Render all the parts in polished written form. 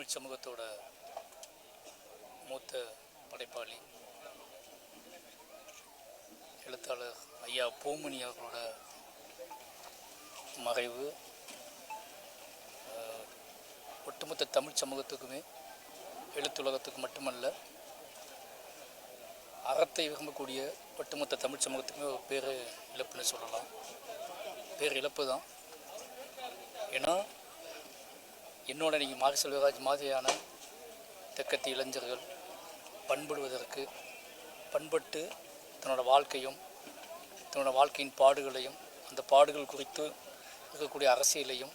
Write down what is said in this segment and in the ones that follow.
தமிழ் சமூகத்தோட மூத்த படைப்பாளி எழுத்தாளர் ஐயா பூமணி அவர்களோட மறைவு ஒட்டுமொத்த தமிழ் சமூகத்துக்குமே, எழுத்துலகத்துக்கு மட்டுமல்ல, அறத்தை விரும்பக்கூடிய ஒட்டுமொத்த தமிழ் சமூகத்துக்குமே ஒரு பேர் இழப்புன்னு சொல்லலாம். பேர் இழப்பு தான். ஏன்னா என்னோட நீங்கள் மாரி செல்வராஜ் மாதிரியான தெக்கத்தி இளைஞர்கள் பண்படுவதற்கு, பண்பட்டு தன்னோட வாழ்க்கையும் தன்னோட வாழ்க்கையின் பாடுகளையும், அந்த பாடுகள் குறித்து இருக்கக்கூடிய அரசியலையும்,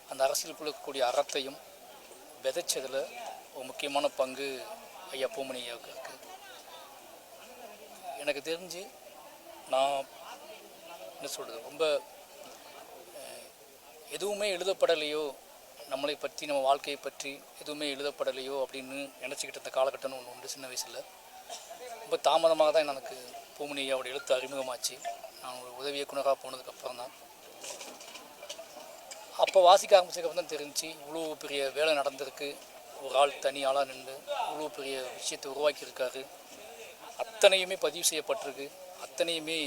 அந்த அரசியலுக்குள்ள இருக்கக்கூடிய அறத்தையும் விதைச்சதில் ஒரு முக்கியமான பங்கு ஐயா பூமணி ஐயாவுக்கு இருக்குது. எனக்கு தெரிஞ்சு நான் என்ன சொல்கிறது, ரொம்ப எதுவுமே எழுதப்படலையோ, நம்மளை பற்றி, நம்ம வாழ்க்கையை பற்றி எதுவுமே எழுதப்படலையோ அப்படின்னு நினச்சிக்கிட்டு இருந்த காலகட்டம்னு ஒன்று உண்டு. சின்ன வயசில் ரொம்ப தாமதமாக தான் எனக்கு பூமணி ஐயாவோட எழுத்து அறிமுகமாச்சு. நான் ஒரு உதவி இயக்குனராக போனதுக்கப்புறம் தான். அப்போ வாசிக்க ஆரம்பிச்சதுக்கப்புறம் தான் தெரிஞ்சு இவ்வளோ பெரிய வேலை நடந்திருக்கு. ஒரு ஆள் தனி ஆளாக நின்று இவ்வளோ பெரிய விஷயத்தை உருவாக்கியிருக்காரு. அத்தனையுமே பதிவு செய்யப்பட்டிருக்கு. அத்தனையுமே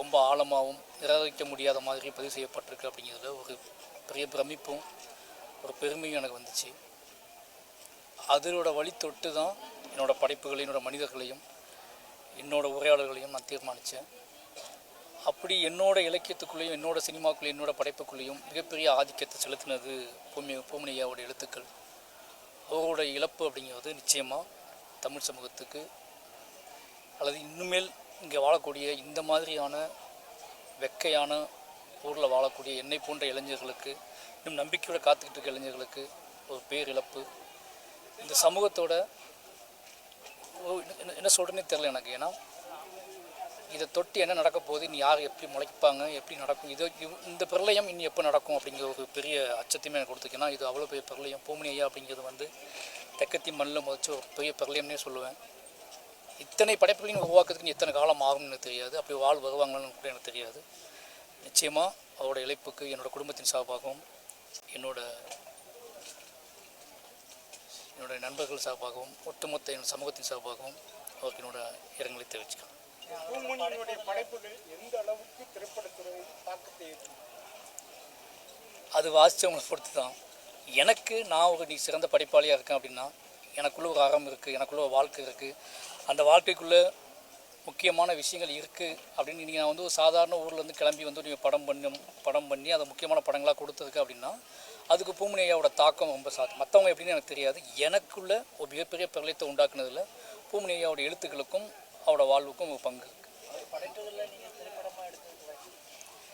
ரொம்ப ஆழமாகவும் நிராகரிக்க முடியாத மாதிரி பதிவு செய்யப்பட்டிருக்கு. அப்படிங்கிறதுல ஒரு பெரிய பிரமிப்பும் ஒரு பெருமையும் எனக்கு வந்துச்சு. அதோட வழி தொட்டு தான் என்னோடய படைப்புகளையும், என்னோடய மனிதர்களையும், என்னோடய உரையாடல்களையும் நான் தீர்மானித்தேன். அப்படி என்னோடய இலக்கியத்துக்குள்ளேயும், என்னோடய சினிமாக்குள்ளேயும், என்னோடய படைப்புக்குள்ளேயும் மிகப்பெரிய ஆதிக்கத்தை செலுத்தினது பூமணி ஐயாவோட எழுத்துக்கள். அவரோட இழப்பு அப்படிங்கிறது நிச்சயமாக தமிழ் சமூகத்துக்கு, அல்லது இன்னுமேல் இங்கே வாழக்கூடிய இந்த மாதிரியான வெக்கையான ஊரில் வாழக்கூடிய என்னை போன்ற இளைஞர்களுக்கு, இன்னும் நம்பிக்கையோட காத்துக்கிட்டு இருக்க இளைஞர்களுக்கு ஒரு பேரிழப்பு. இந்த சமூகத்தோட என்ன சொல்கிறேன்னே தெரில எனக்கு. ஏன்னா இதை தொட்டு என்ன நடக்க போகுது, இனி யார் எப்படி முளைப்பாங்க, எப்படி நடக்கும், இந்த பிரளயம் இனி எப்போ நடக்கும் அப்படிங்கிற ஒரு பெரிய அச்சத்தையுமே எனக்கு கொடுத்துருக்கேன்னா, இது அவ்வளோ பெரிய பிரளயம். பூமணி ஐயா அப்படிங்கிறது தெக்கத்தி மண்ணில் முதச்சு ஒரு பெரிய பிரளயம்னே சொல்லுவேன். இத்தனை படைப்புகளையும் உருவாக்குறதுக்கு எத்தனை காலம் ஆகும்னு எனக்கு தெரியாது. அப்படி வாழ் வருவாங்கன்னு கூட எனக்கு தெரியாது. நிச்சயமாக அவரோட இழப்புக்கு என்னோடய குடும்பத்தின் சார்பாகவும், என்னோடய நண்பர்கள் சார்பாகவும், ஒட்டுமொத்த என் சமூகத்தின் சார்பாகவும் அவருக்கு என்னோட இரங்கலை தெரிவிச்சுக்கிறேன். அது வாசித்தவங்களை பொறுத்து தான். எனக்கு நான் நீ சிறந்த படைப்பாளியாக இருக்கேன் அப்படின்னா, எனக்குள்ளே ஒரு அறம் இருக்குது, எனக்குள்ளே ஒரு வாழ்க்கை இருக்குது. அந்த வாழ்க்கைக்குள்ளே முக்கியமான விஷயங்கள் இருக்குது அப்படின்னு நீங்கள் நான் ஒரு சாதாரண ஊர்லேருந்து கிளம்பி நீங்கள் படம் பண்ணி அதை முக்கியமான படங்களாக கொடுத்துருக்கு அப்படின்னா, அதுக்கு பூமணி ஐயாவோட தாக்கம் ரொம்ப மற்றவங்க எப்படின்னு எனக்கு தெரியாது. எனக்குள்ள ஒரு மிகப்பெரிய பிரளயத்தை உண்டாக்குனதில் பூமணி ஐயாவோட எழுத்துக்களுக்கும் அவரோட வாழ்வுக்கும் ஒரு பங்கு இருக்குது.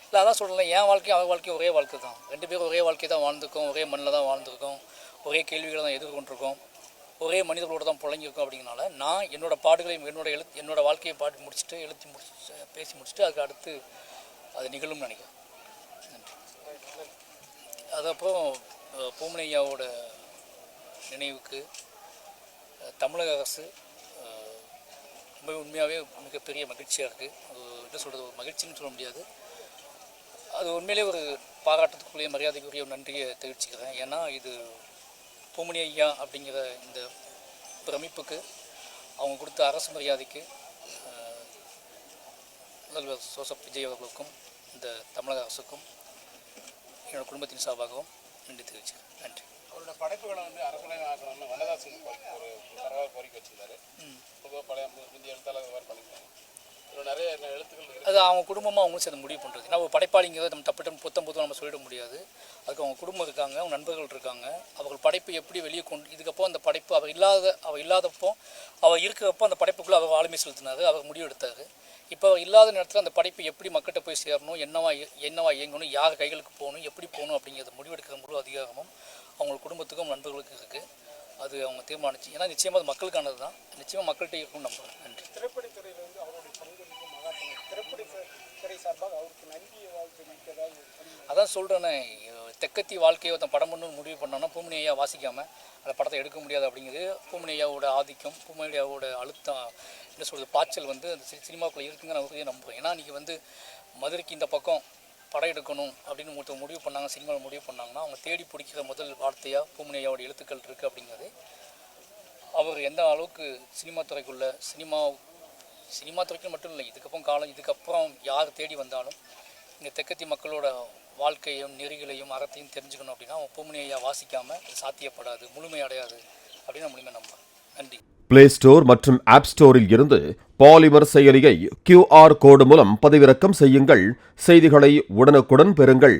இல்லை, அதான் சொல்லலாம், என் வாழ்க்கையும் அவர் வாழ்க்கையும் ஒரே வாழ்க்கை தான். ரெண்டு பேரும் ஒரே வாழ்க்கை தான் வாழ்ந்துருக்கோம், ஒரே மண்ணில் தான் வாழ்ந்துருக்கோம், ஒரே கேள்விகளை தான் எதிர்கொண்டிருக்கோம், ஒரே மனிதர்களோடு தான் புழங்கியிருக்கோம். அப்படிங்கிறனால நான் என்னோடய பாடுகளையும் என்னோடய வாழ்க்கையை பாட்டு முடிச்சுட்டு பேசி முடிச்சுட்டு அதுக்கு அடுத்து அது நிகழும்னு நினைக்கிறேன். நன்றி. அதுக்கப்புறம் பூமணி ஐயாவோட நினைவுக்கு தமிழக அரசு ரொம்ப உண்மையாகவே மிகப்பெரிய மகிழ்ச்சியாக இருக்குது. என்ன சொல்கிறது, ஒரு மகிழ்ச்சின்னு சொல்ல முடியாது, அது உண்மையிலே ஒரு பாராட்டத்துக்குரிய மரியாதைக்குரிய ஒரு நன்றியை தெரிவிச்சுக்கிறேன். ஏன்னா இது பூமணி ஐயா அப்படிங்கிற இந்த பிரமிப்புக்கு அவங்க கொடுத்த அரசு மரியாதைக்கு முதல்வர் ஜோசப் விஜய் அவர்களுக்கும் இந்த தமிழக அரசுக்கும் என்னோட குடும்பத்தின் சார்பாகவும் நன்றி தெரிவிச்சுக்கிறேன். நன்றி. அவரோட படைப்புகளை அரசு வனதாசன் ஒரு கோரிக்கை வச்சிருந்தாரு. பழைய முந்தைய எழுத்தாளர் பண்ணியிருக்காங்க. நிறைய எழுத்துக்கள் அது அவங்க குடும்பமாக அவங்களும் சேர்ந்து முடிவு பண்ணுறது. ஏன்னா ஒரு படைப்பாளிங்கிறத நம்ம தப்பு புத்தம் நம்ம சொல்லிட முடியாது. அதுக்கு அவங்க குடும்பம் இருக்காங்க, அவங்க நண்பர்கள் இருக்காங்க. அவர்கள் படைப்பு எப்படி வெளியே இதுக்கப்போ அந்த படைப்பு அவர் இல்லாதப்போ அவர் இருக்கிறப்போ அந்த படைப்புக்குள்ளே அவர் ஆளுமை செலுத்தினார், அவர் முடிவு எடுத்தார். இப்போ அவர் இல்லாத நேரத்தில் அந்த படைப்பு எப்படி மக்கள்கிட்ட போய் சேரணும், என்னவா இயங்கணும், யார் கைகளுக்கு போகணும், எப்படி போகணும் அப்படிங்கிறத முடிவெடுக்கிற முழு அதிகாரமும் அவங்க குடும்பத்துக்கும் நண்பர்களுக்கும் இருக்குது. அது அவங்க தீர்மானிச்சு. ஏன்னா நிச்சயமாக அது மக்களுக்கானது தான். நிச்சயமாக மக்கள்கிட்ட இருக்கும்னு நம்புகிறேன். நன்றி. திரைப்படத்துறையில் அவருடைய திரைப்படத்துறை சார்பாக அவருக்கு நன்றி அதான் சொல்கிறேன்னே, தெக்கத்தி வாழ்க்கையை ஒருத்தன் படம் பண்ணு முடிவு பண்ணோன்னா பூமணி ஐயா வாசிக்காமல் அந்த படத்தை எடுக்க முடியாது. அப்படிங்கிறது பூமணி ஐயாவோட ஆதிக்கம், பூமணி ஐயாவோட அழுத்தம், என்ன சொல்கிறது, பாய்ச்சல் அந்த சினிமாக்குள்ளே இருக்குங்க நான் உறுதியாக நம்புகிறேன். ஏன்னா இன்றைக்கி மதுரைக்கு இந்த பக்கம் படம் எடுக்கணும் அப்படின்னு ஒருத்தர் முடிவு பண்ணாங்க, சினிமாவில் முடிவு பண்ணாங்கன்னா அவங்க தேடி பிடிக்கிற முதல் வார்த்தையாக பூமணி ஐயாவோட எழுத்துக்கள் இருக்குது அப்படிங்கிறது. அவர் எந்த அளவுக்கு சினிமா துறைக்குள்ளே சினிமா துறைக்கு மட்டும் இல்லை, இதுக்கப்புறம் யார் தேடி வந்தாலும் இங்கே தெற்கத்தி மக்களோட வாழ்க்கையும் நெறிகளையும் அறத்தையும் தெரிஞ்சுக்கணும் அப்படின்னா அவன் பூமணி ஐயா வாசிக்காமல் சாத்தியப்படாது, முழுமையடையாது அப்படின்னு நான் முழுமை நம்புறேன். நன்றி. பிளே ஸ்டோர் மற்றும் ஆப் ஸ்டோரில் இருந்து பாலிமர் செயலியை QR கோடு மூலம் பதிவிறக்கம் செய்யுங்கள். செய்திகளை உடனுக்குடன் பெறுங்கள்.